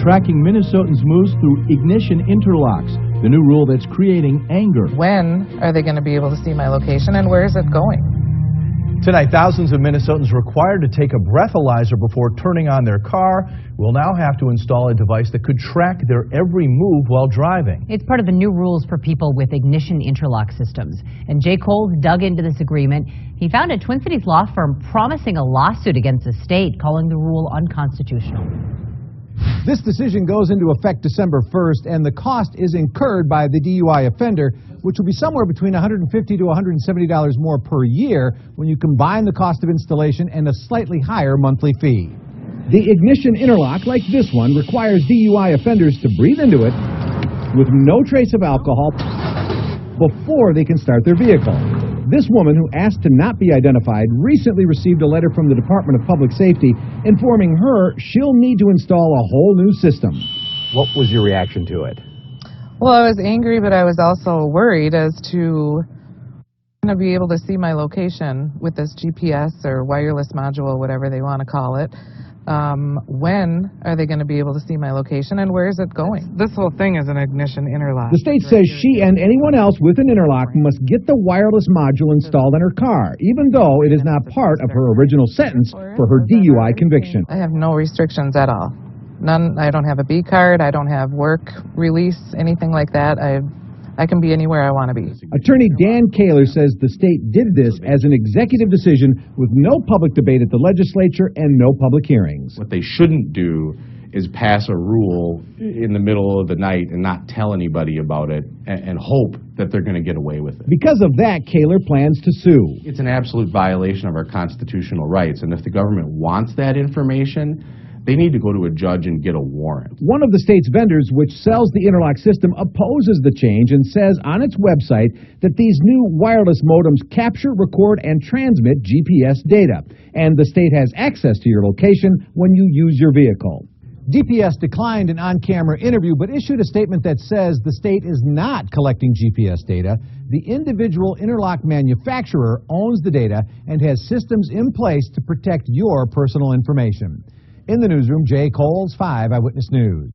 tracking Minnesotans' moves through ignition interlocks, the new rule that's creating anger. When are they going to be able to see my location, and where is it going? Tonight, thousands of Minnesotans required to take a breathalyzer before turning on their car will now have to install a device that could track their every move while driving. It's part of the new rules for people with ignition interlock systems. And Jay Coles dug into this agreement. He found a Twin Cities law firm promising a lawsuit against the state, calling the rule unconstitutional. This decision goes into effect December 1st, and the cost is incurred by the DUI offender, which will be somewhere between $150 to $170 more per year when you combine the cost of installation and a slightly higher monthly fee. The ignition interlock, like this one, requires DUI offenders to breathe into it with no trace of alcohol before they can start their vehicle. This woman, who asked to not be identified, recently received a letter from the Department of Public Safety informing her she'll need to install a whole new system. What was your reaction to it? Well, I was angry, but I was also worried as to going to be able to see my location with this GPS or wireless module, whatever they want to call it. When are they going to be able to see my location, and where is it going? This whole thing is an ignition interlock. The state says she and anyone else with an interlock must get the wireless module installed in her car, even though it is not part of her original sentence for her DUI conviction. I have no restrictions at all. None. I don't have a B card. I don't have work release, anything like that. I can be anywhere I want to be. Attorney Dan Kaler says the state did this as an executive decision with no public debate at the legislature and no public hearings. What they shouldn't do is pass a rule in the middle of the night and not tell anybody about it and hope that they're going to get away with it. Because of that, Kaler plans to sue. It's an absolute violation of our constitutional rights, and if the government wants that information, they need to go to a judge and get a warrant. One of the state's vendors, which sells the interlock system, opposes the change and says on its website that these new wireless modems capture, record, and transmit GPS data, and the state has access to your location when you use your vehicle. DPS declined an on-camera interview, but issued a statement that says the state is not collecting GPS data. The individual interlock manufacturer owns the data and has systems in place to protect your personal information. In the newsroom, Jay Coles, 5 Eyewitness News.